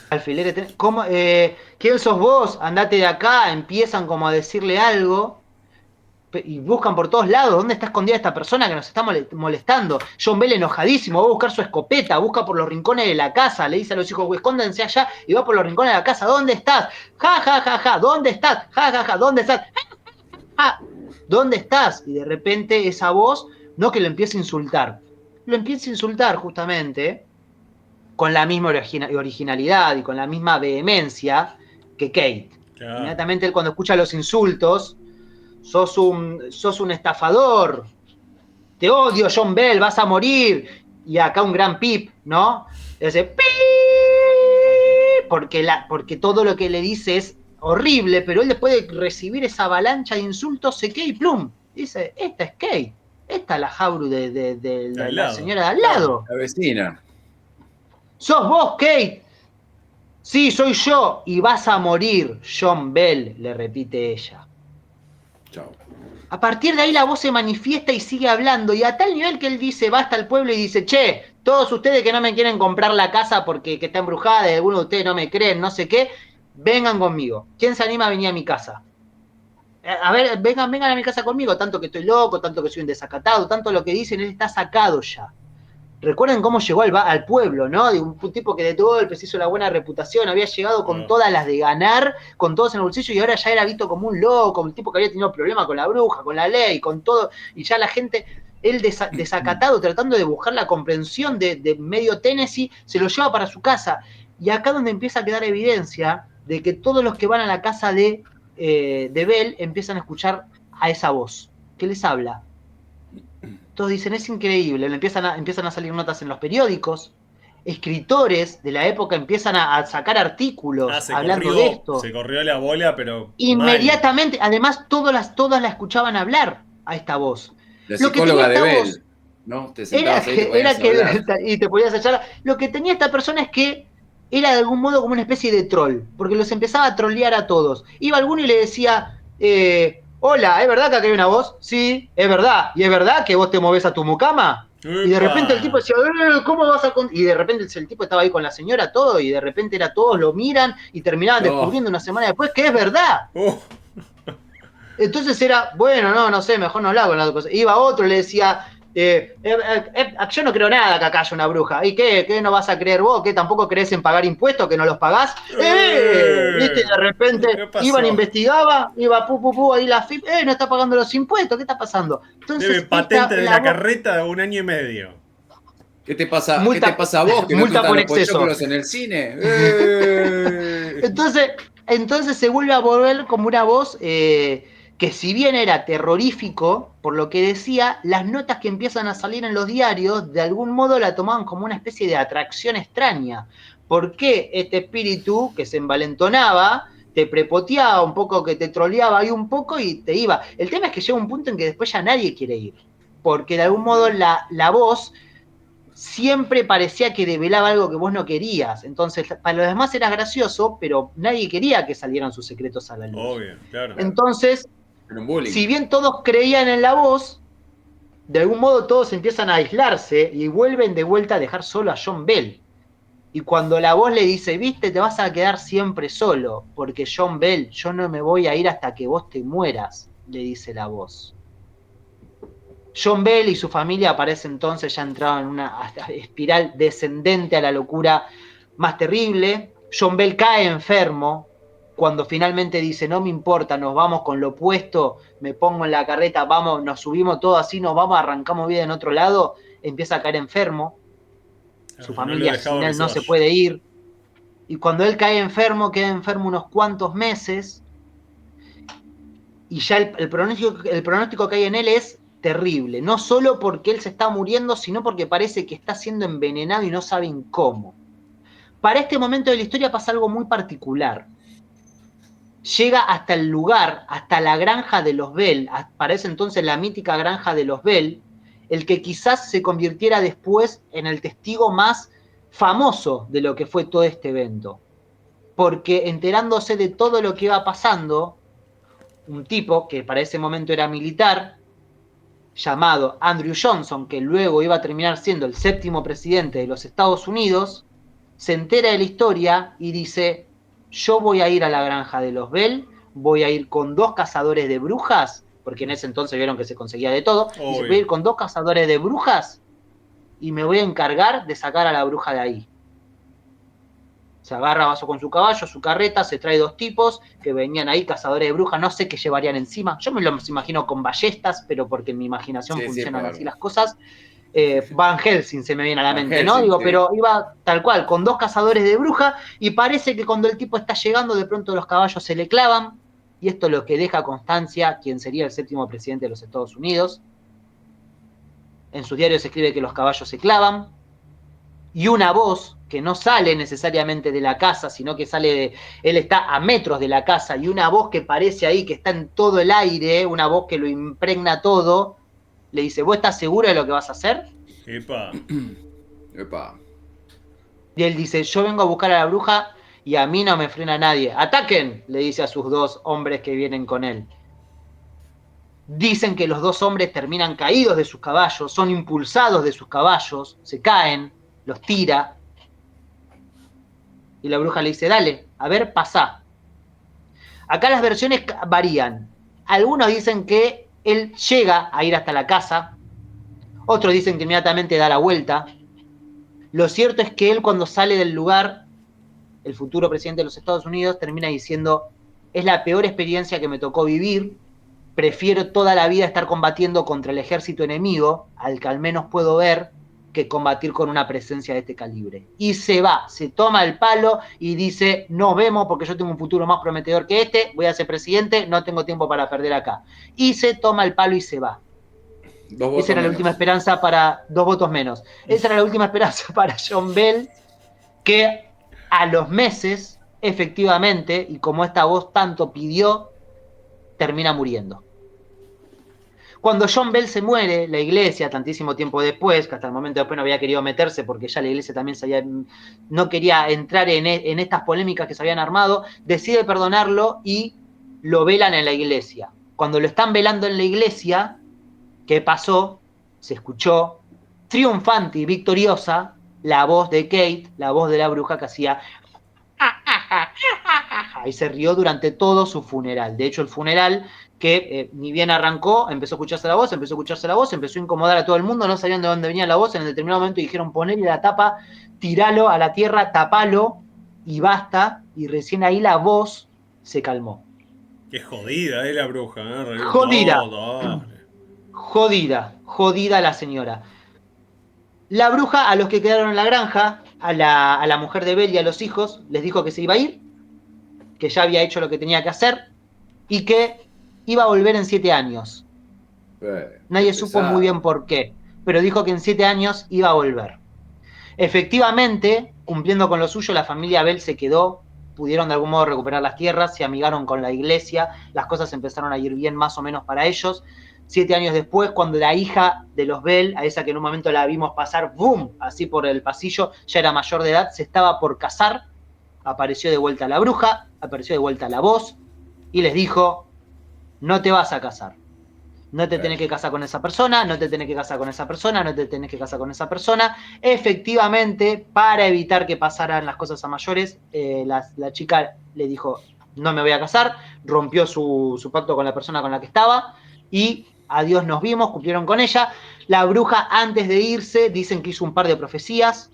Alfileres, ¿cómo, ¿quién sos vos? Andate de acá, empiezan como a decirle algo y buscan por todos lados, ¿dónde está escondida esta persona que nos está molestando? John Bell enojadísimo, va a buscar su escopeta, busca por los rincones de la casa, le dice a los hijos, escóndanse allá, y va por los rincones de la casa, ¿dónde estás? Ja, ja, ja, ja, ¿dónde estás? Ja, ja, ja, ¿dónde estás? Ja, ¿dónde estás? Y de repente esa voz, no que lo empieza a insultar, justamente, con la misma originalidad y con la misma vehemencia que Kate. Claro. Inmediatamente él cuando escucha los insultos, sos un estafador, te odio John Bell, vas a morir, y acá un gran pip, ¿no? Y hace pip, porque todo lo que le dice es horrible, pero él después de recibir esa avalancha de insultos se queda y plum, dice, esta es Kate, esta es la Jabru de la señora de al lado. La vecina. ¿Sos vos, Kate? Sí, soy yo. Y vas a morir, John Bell, le repite ella. Chao. A partir de ahí la voz se manifiesta y sigue hablando. Y a tal nivel que él dice, va hasta el pueblo y dice, che, todos ustedes que no me quieren comprar la casa porque que está embrujada, y algunos de ustedes no me creen, no sé qué, vengan conmigo. ¿Quién se anima a venir a mi casa? A ver, vengan a mi casa conmigo, tanto que estoy loco, tanto que soy un desacatado, tanto lo que dicen, él está sacado ya. Recuerden cómo llegó al pueblo, ¿no? De un tipo que de todo el se hizo la buena reputación, había llegado con todas las de ganar, con todos en el bolsillo, y ahora ya era visto como un loco, un tipo que había tenido problemas con la bruja, con la ley, con todo, y ya la gente, él desacatado, tratando de buscar la comprensión de medio Tennessee, se lo lleva para su casa. Y acá donde empieza a quedar evidencia de que todos los que van a la casa de Bell empiezan a escuchar a esa voz, que les habla. Todos dicen, es increíble, empiezan a salir notas en los periódicos, escritores de la época empiezan a sacar artículos hablando de esto. Se corrió la bola, pero inmediatamente, mal. Además, todas la escuchaban hablar a esta voz. La psicóloga de Bell, ¿no? Te sentabas ahí, y te podías echar. Lo que tenía esta persona es que era de algún modo como una especie de troll, porque los empezaba a trollear a todos. Iba alguno y le decía, hola, ¿es verdad que acá hay una voz? Sí, es verdad. ¿Y es verdad que vos te movés a tu mucama? Y de repente el tipo decía, ¿cómo vas a...? Y de repente el tipo estaba ahí con la señora, todo, y de repente todos lo miran y terminaban descubriendo una semana después que es verdad. Entonces era, bueno, no sé, mejor no lo hago en la cosa. Iba otro y le decía, yo no creo nada que acá haya una bruja. ¿Y qué no vas a creer vos? ¿Qué tampoco crees en pagar impuestos que no los pagás? ¿Viste? Y de repente iban, investigaba, iba ahí la FIP, no está pagando los impuestos, ¿qué está pasando? Entonces, debe patente de la carreta de 1 año y medio. ¿Qué te pasa a vos que no te gustan los pochoclos en el cine? Entonces se vuelve a volver como una voz que si bien era terrorífico por lo que decía, las notas que empiezan a salir en los diarios de algún modo la tomaban como una especie de atracción extraña. ¿Por qué este espíritu que se envalentonaba te prepoteaba un poco, que te troleaba ahí un poco y te iba? El tema es que llega un punto en que después ya nadie quiere ir, porque de algún modo la voz siempre parecía que develaba algo que vos no querías. Entonces, para los demás era gracioso, pero nadie quería que salieran sus secretos a la luz. Obvio, claro. Entonces, si bien todos creían en la voz, de algún modo todos empiezan a aislarse y vuelven de vuelta a dejar solo a John Bell. Y cuando la voz le dice, viste, te vas a quedar siempre solo, porque John Bell, yo no me voy a ir hasta que vos te mueras, le dice la voz. John Bell y su familia aparece entonces ya entrado en una espiral descendente a la locura más terrible. John Bell cae enfermo cuando finalmente dice, no me importa, nos vamos con lo opuesto, me pongo en la carreta, vamos, nos subimos todos así, nos vamos, arrancamos vida en otro lado, empieza a caer enfermo. Su familia sin él no se puede ir. Y cuando él cae enfermo, queda enfermo unos cuantos meses, y ya el pronóstico que hay en él es terrible, no solo porque él se está muriendo, sino porque parece que está siendo envenenado y no saben cómo. Para este momento de la historia pasa algo muy particular. Llega hasta el lugar, hasta la granja de los Bell, aparece entonces la mítica granja de los Bell, el que quizás se convirtiera después en el testigo más famoso de lo que fue todo este evento. Porque enterándose de todo lo que iba pasando, un tipo que para ese momento era militar, llamado Andrew Johnson, que luego iba a terminar siendo el 7º presidente de los Estados Unidos, se entera de la historia y dice, yo voy a ir a la granja de los Bell, voy a ir con 2 cazadores de brujas, porque en ese entonces vieron que se conseguía de todo, dice, voy a ir con 2 cazadores de brujas y me voy a encargar de sacar a la bruja de ahí. Se agarra vaso con su caballo, su carreta, se trae 2 tipos que venían ahí, cazadores de brujas, no sé qué llevarían encima. Yo me los imagino con ballestas, pero porque en mi imaginación funcionan así las cosas. Van Helsing se me viene a la mente, ¿no? Digo, pero iba tal cual, con 2 cazadores de bruja, y parece que cuando el tipo está llegando, de pronto los caballos se le clavan, y esto es lo que deja constancia quien sería el 7º presidente de los Estados Unidos. En sus diarios se escribe que los caballos se clavan, y una voz que no sale necesariamente de la casa, sino que sale de... Él está a metros de la casa, y una voz que parece ahí, que está en todo el aire, una voz que lo impregna todo, le dice, ¿vos estás seguro de lo que vas a hacer? Epa. Y él dice, yo vengo a buscar a la bruja y a mí no me frena nadie. ¡Ataquen!, le dice a sus 2 hombres que vienen con él. Dicen que los 2 hombres terminan caídos de sus caballos, son impulsados de sus caballos, se caen, los tira. Y la bruja le dice, dale, a ver, pasá. Acá las versiones varían. Algunos dicen que él llega a ir hasta la casa, otros dicen que inmediatamente da la vuelta. Lo cierto es que él, cuando sale del lugar, el futuro presidente de los Estados Unidos, termina diciendo, es la peor experiencia que me tocó vivir, prefiero toda la vida estar combatiendo contra el ejército enemigo, al que al menos puedo ver, que combatir con una presencia de este calibre. Y se va, se toma el palo y dice, nos vemos porque yo tengo un futuro más prometedor que este, voy a ser presidente, no tengo tiempo para perder acá. Y se toma el palo y se va. Esa era la última esperanza para 2 votos menos. Esa era la última esperanza para John Bell, que a los meses, efectivamente, y como esta voz tanto pidió, termina muriendo. Cuando John Bell se muere, la iglesia, tantísimo tiempo después, que hasta el momento después no había querido meterse porque ya la iglesia también no quería entrar en estas polémicas que se habían armado, decide perdonarlo y lo velan en la iglesia. Cuando lo están velando en la iglesia, ¿qué pasó? Se escuchó triunfante y victoriosa la voz de Kate, la voz de la bruja que hacía y se rió durante todo su funeral. De hecho, el funeral que ni bien arrancó, empezó a escucharse la voz, empezó a incomodar a todo el mundo, no sabían de dónde venía la voz, en el determinado momento dijeron ponele la tapa, tiralo a la tierra, tapalo y basta, y recién ahí la voz se calmó. Qué jodida la bruja, ¿eh? Jodida la señora. La bruja, a los que quedaron en la granja, a la mujer de Bell y a los hijos, les dijo que se iba a ir, que ya había hecho lo que tenía que hacer y que iba a volver en 7 años. Nadie supo muy bien por qué, pero dijo que en 7 años iba a volver. Efectivamente, cumpliendo con lo suyo, la familia Bell se quedó, pudieron de algún modo recuperar las tierras, se amigaron con la iglesia, las cosas empezaron a ir bien más o menos para ellos. 7 años después, cuando la hija de los Bell, a esa que en un momento la vimos pasar, ¡boom!, así por el pasillo, ya era mayor de edad, se estaba por casar, apareció de vuelta la bruja, apareció de vuelta la voz, y les dijo, no te vas a casar. No te tenés que casar con esa persona, no te tenés que casar con esa persona, no te tenés que casar con esa persona. Efectivamente, para evitar que pasaran las cosas a mayores, la chica le dijo, no me voy a casar, rompió su pacto con la persona con la que estaba y adiós nos vimos, cumplieron con ella. La bruja, antes de irse, dicen que hizo un par de profecías,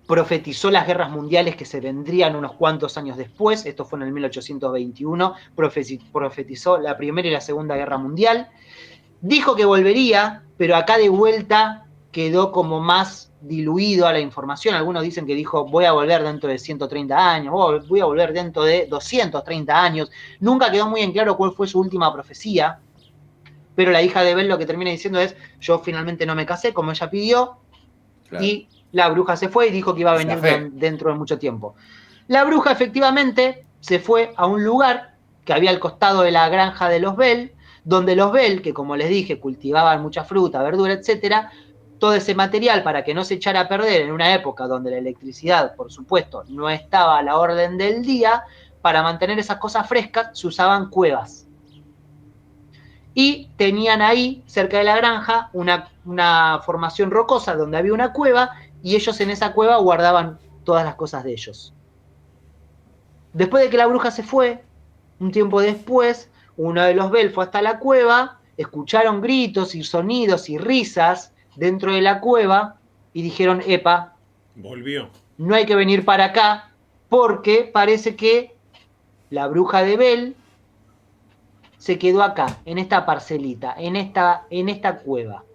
profetizó las guerras mundiales que se vendrían unos cuantos años después, esto fue en el 1821, profetizó la Primera y la Segunda Guerra Mundial, dijo que volvería, pero acá de vuelta quedó como más diluido a la información. Algunos dicen que dijo voy a volver dentro de 130 años, voy a volver dentro de 230 años, nunca quedó muy en claro cuál fue su última profecía, pero la hija de Bell lo que termina diciendo es yo finalmente no me casé como ella pidió, claro. Y la bruja se fue y dijo que iba a venir dentro de mucho tiempo. La bruja efectivamente se fue a un lugar que había al costado de la granja de los Bell, donde los Bell, que como les dije, cultivaban mucha fruta, verdura, etcétera, todo ese material para que no se echara a perder en una época donde la electricidad, por supuesto, no estaba a la orden del día, para mantener esas cosas frescas se usaban cuevas. Y tenían ahí, cerca de la granja, una formación rocosa donde había una cueva y ellos en esa cueva guardaban todas las cosas de ellos. Después de que la bruja se fue, un tiempo después, uno de los Bell fue hasta la cueva, escucharon gritos y sonidos y risas dentro de la cueva y dijeron, epa, volvió. No hay que venir para acá porque parece que la bruja de Bell se quedó acá, en esta parcelita, en esta cueva.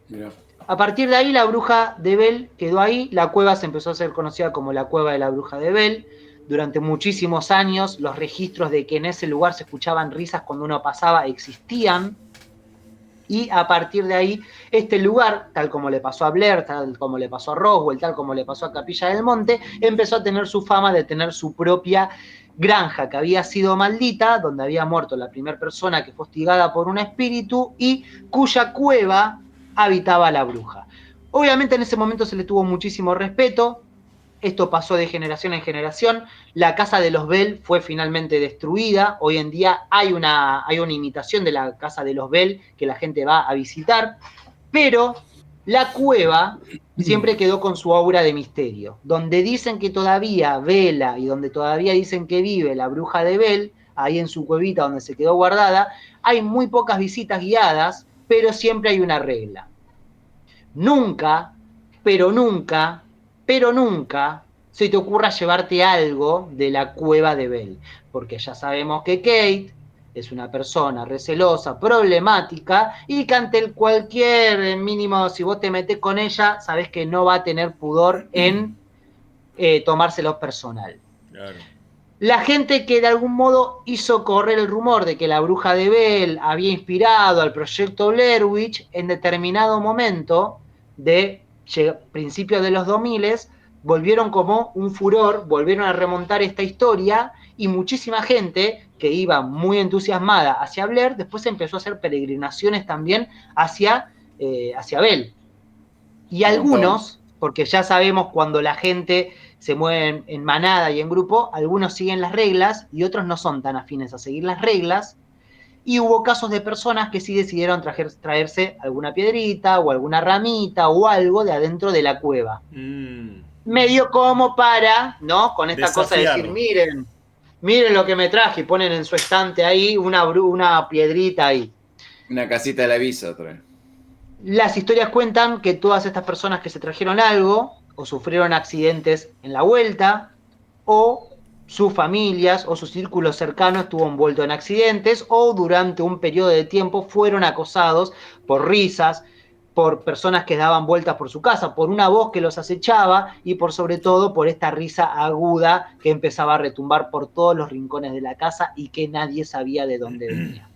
Mirá. A partir de ahí, la bruja de Bell quedó ahí, la cueva se empezó a ser conocida como la cueva de la bruja de Bell. Durante muchísimos años, los registros de que en ese lugar se escuchaban risas cuando uno pasaba existían. Y a partir de ahí, este lugar, tal como le pasó a Blair, tal como le pasó a Roswell, tal como le pasó a Capilla del Monte, empezó a tener su fama de tener su propia granja que había sido maldita, donde había muerto la primera persona que fue hostigada por un espíritu y cuya cueva habitaba la bruja. Obviamente en ese momento se le tuvo muchísimo respeto, esto pasó de generación en generación, la casa de los Bell fue finalmente destruida, hoy en día hay una imitación de la casa de los Bell que la gente va a visitar, pero la cueva siempre quedó con su aura de misterio. Donde dicen que todavía vela y donde todavía dicen que vive la bruja de Bell, ahí en su cuevita donde se quedó guardada, hay muy pocas visitas guiadas, pero siempre hay una regla. Nunca, pero nunca se te ocurra llevarte algo de la cueva de Bell, porque ya sabemos que Kate es una persona recelosa, problemática, y que ante cualquier mínimo, si vos te metés con ella, sabés que no va a tener pudor en tomárselo personal. Claro. La gente que de algún modo hizo correr el rumor de que la bruja de Bell había inspirado al proyecto Blair Witch en determinado momento de principios de los 2000 volvieron como un furor, volvieron a remontar esta historia y muchísima gente que iba muy entusiasmada hacia Blair después empezó a hacer peregrinaciones también hacia Bell. Y algunos, porque ya sabemos cuando la gente se mueve en manada y en grupo, algunos siguen las reglas y otros no son tan afines a seguir las reglas. Y hubo casos de personas que sí decidieron traerse alguna piedrita o alguna ramita o algo de adentro de la cueva. Medio como para, ¿no? Con esta cosa de decir, miren lo que me traje y ponen en su estante ahí una piedrita ahí. Una casita del aviso otra vez. Las historias cuentan que todas estas personas que se trajeron algo o sufrieron accidentes en la vuelta o sus familias o su círculo cercano estuvo envuelto en accidentes o durante un periodo de tiempo fueron acosados por risas, por personas que daban vueltas por su casa, por una voz que los acechaba y por sobre todo por esta risa aguda que empezaba a retumbar por todos los rincones de la casa y que nadie sabía de dónde venía.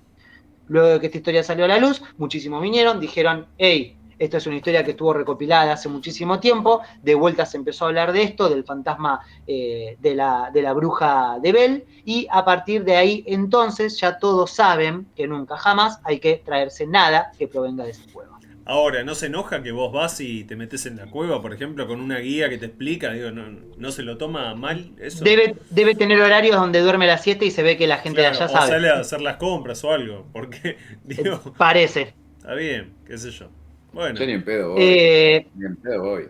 Luego de que esta historia salió a la luz, muchísimos vinieron, dijeron, hey, esta es una historia que estuvo recopilada hace muchísimo tiempo, de vuelta se empezó a hablar de esto, del fantasma de la bruja de Bell, y a partir de ahí entonces ya todos saben que nunca jamás hay que traerse nada que provenga de esa cueva. Ahora, ¿no se enoja que vos vas y te metes en la cueva, por ejemplo, con una guía que te explica? Digo, ¿no se lo toma mal eso? Debe tener horarios donde duerme la siesta y se ve que la gente Claro, de allá o sabe. sale a hacer las compras o algo, porque, digo... Parece. Está bien, qué sé yo. Bueno. Yo ni en pedo voy. Ni en pedo voy.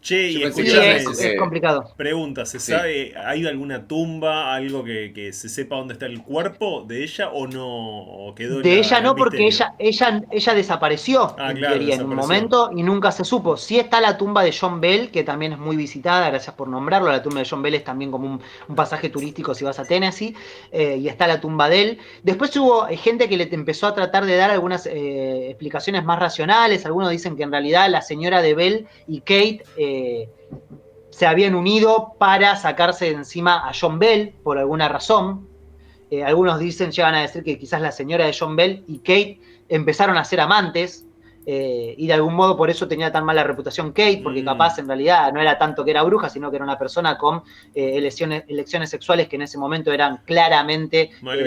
Che, y escuchame, es complicado. Pregunta, ¿se sabe, hay alguna tumba, algo que se sepa dónde está el cuerpo de ella o no? ¿O quedó de ella no, porque misterio? ella desapareció, en claro, teoría, en un momento y nunca se supo. Sí está la tumba de John Bell, que también es muy visitada, gracias por nombrarlo. La tumba de John Bell es también como un pasaje turístico si vas a Tennessee, y está la tumba de él. Después hubo gente que le empezó a tratar de dar algunas explicaciones más racionales. Algunos dicen que en realidad la señora de Bell y Kate se habían unido para sacarse de encima a John Bell por alguna razón. Algunos llegan a decir que quizás la señora de John Bell y Kate empezaron a ser amantes, y de algún modo por eso tenía tan mala reputación Kate, porque capaz en realidad no era tanto que era bruja, sino que era una persona con elecciones sexuales que en ese momento eran claramente claro,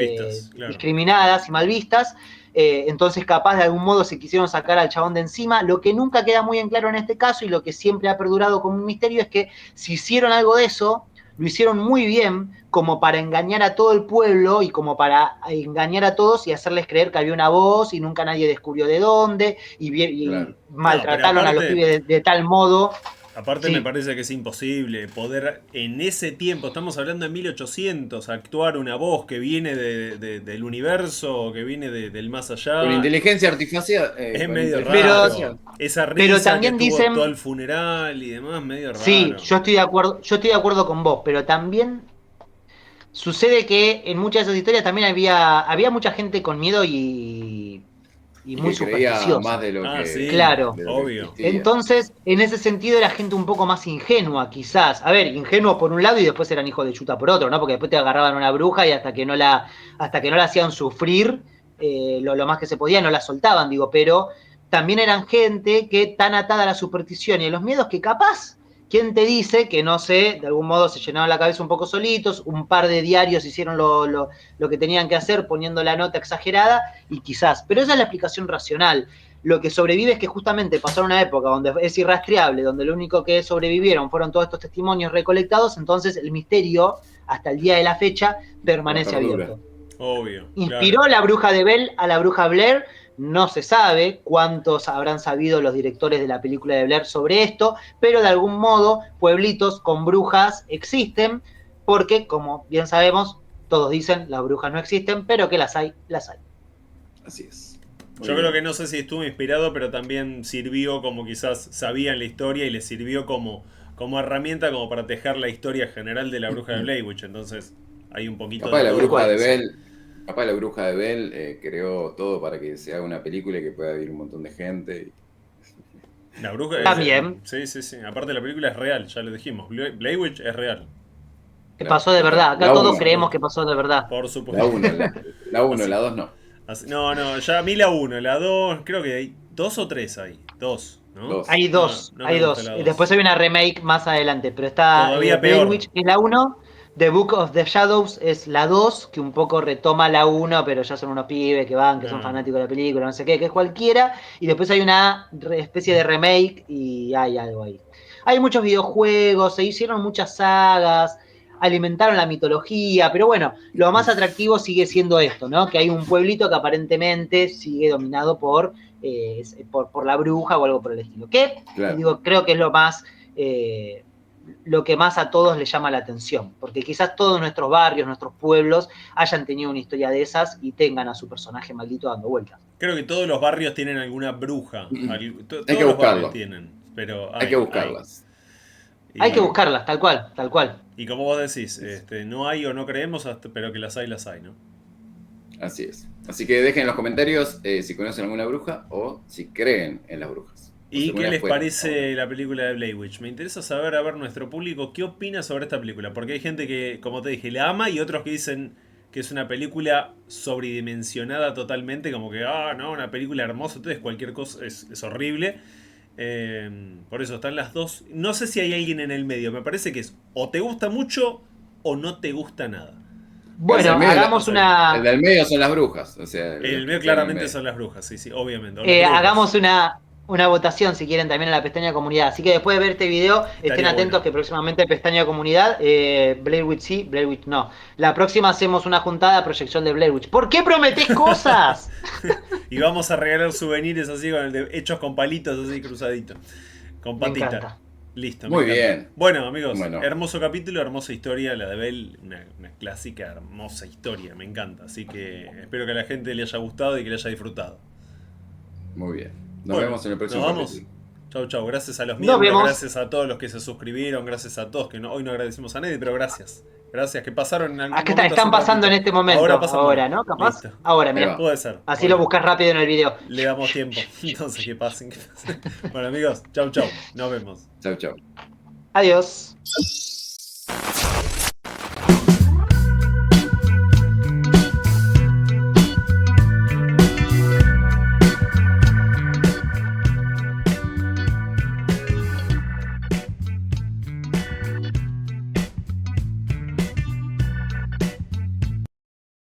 discriminadas y mal vistas. Entonces capaz de algún modo se quisieron sacar al chabón de encima. Lo que nunca queda muy en claro en este caso y lo que siempre ha perdurado como un misterio es que si hicieron algo de eso, lo hicieron muy bien como para engañar a todo el pueblo y como para engañar a todos y hacerles creer que había una voz y nunca nadie descubrió de dónde y claro. Maltrataron a los pibes de tal modo. Aparte me parece que es imposible poder en ese tiempo, estamos hablando de 1800, actuar una voz que viene del universo, que viene del más allá. Con inteligencia artificial. Es medio raro. Esa risa pero también que tuvo todo el funeral y demás, medio raro. Sí, yo estoy de acuerdo con vos, pero también sucede que en muchas de esas historias también había mucha gente con miedo y muy supersticiosa. Más de lo que, sí, claro, de lo obvio. Entonces, en ese sentido era gente un poco más ingenua, quizás. A ver, ingenuos por un lado y después eran hijos de chuta por otro, ¿no? Porque después te agarraban una bruja y hasta que no la hacían sufrir lo más que se podía, no la soltaban, digo, pero también eran gente que tan atada a la superstición y a los miedos que capaz, ¿quién te dice que, no sé, de algún modo se llenaron la cabeza un poco solitos, un par de diarios hicieron lo que tenían que hacer poniendo la nota exagerada y quizás, pero esa es la explicación racional. Lo que sobrevive es que justamente pasaron una época donde es irrastreable, donde lo único que sobrevivieron fueron todos estos testimonios recolectados, entonces el misterio, hasta el día de la fecha, permanece abierto. Obvio. ¿Inspiró claro. La bruja de Bell a la bruja Blair? No se sabe cuántos habrán sabido los directores de la película de Blair sobre esto, pero de algún modo pueblitos con brujas existen, porque como bien sabemos, todos dicen las brujas no existen, pero que las hay, las hay. Así es. Yo creo que no sé si estuvo inspirado, pero también sirvió como quizás sabían la historia y les sirvió como herramienta como para tejer la historia general de la bruja de Blair Witch. Entonces hay un poquito capaz de la bruja de Bell. Capaz la bruja de Bell creó todo para que se haga una película y que pueda vivir un montón de gente. La bruja también. Sí. Aparte la película es real, ya lo dijimos. Blair Witch es real. Que pasó de verdad. Acá La todos uno. creemos que pasó de verdad. Por La supuesto. 1, la 1, la 2 no. No, ya a mí la 1, la 2, creo que hay 2 o 3 ahí. 2, ¿no? 2. Hay dos, No hay me gusta dos. la Y 2. después hay una remake más adelante, pero está Todavía Blair peor. Witch es la uno, The Book of the Shadows es la 2, que un poco retoma la uno, pero ya son unos pibes que van, que son Ah. fanáticos de la película, no sé qué, que es cualquiera. Y después hay una especie de remake y hay algo ahí. Hay muchos videojuegos, se hicieron muchas sagas, alimentaron la mitología, pero bueno, lo más atractivo sigue siendo esto, ¿no? Que hay un pueblito que aparentemente sigue dominado por la bruja o algo por el estilo. Que, Claro. digo, creo que es lo que más a todos les llama la atención, porque quizás todos nuestros barrios, nuestros pueblos hayan tenido una historia de esas y tengan a su personaje maldito dando vueltas. Creo que todos los barrios tienen alguna bruja. Todos Hay que los barrios buscarlo. tienen. Pero Hay que buscarlas. Hay que Y- buscarlas, tal cual, tal cual. Y como vos decís, no hay o no creemos, pero que las hay, ¿no? Así es. Así que dejen en los comentarios si conocen alguna bruja o si creen en las brujas. O si ¿Y alguna qué vez les fueron. parece la película de Blair Witch? Me interesa saber, a ver, nuestro público, ¿qué opina sobre esta película? Porque hay gente que, como te dije, la ama y otros que dicen que es una película sobredimensionada totalmente, como que, no, una película hermosa, entonces cualquier cosa es horrible. Por eso están las dos. No sé si hay alguien en el medio, me parece que es o te gusta mucho o no te gusta nada. Bueno, El medio- hagamos El una. del medio son las brujas. O sea, El medio claramente son las brujas, sí, obviamente. o los brujos. Hagamos una votación si quieren también en la pestaña de comunidad. Así que después de ver este video, estén atentos bueno. que próximamente pestaña de comunidad, Blair Witch sí, Blair Witch no. La próxima hacemos una juntada proyección de Blair Witch. ¿Por qué prometés cosas? Y vamos a regalar souvenirs así hechos con palitos así cruzaditos. Con Me patita. encanta. Listo. Muy me encanta. bien. Bueno, amigos, Bueno. hermoso capítulo, hermosa historia, la de Belle, una clásica, hermosa historia, me encanta. Así que espero que a la gente le haya gustado y que le haya disfrutado. Muy bien. Nos Bueno, vemos en el próximo nos vamos. capítulo. Chau, chau. Gracias a los Nos miembros, vemos. gracias a todos los que se suscribieron, gracias a todos, que hoy no agradecimos a nadie, pero gracias. Gracias, que pasaron en algún ¿A qué momento están hace un pasando en ratito. este momento? Ahora pasan, Ahora, bueno, ¿no? Capaz. listo. Ahora, Ahí mira. va. Puede ser. Así Bueno, lo buscas rápido en el video. le damos tiempo. Entonces, que pasen. Bueno, amigos, chau, chau. Nos vemos. Chau, chau. Adiós.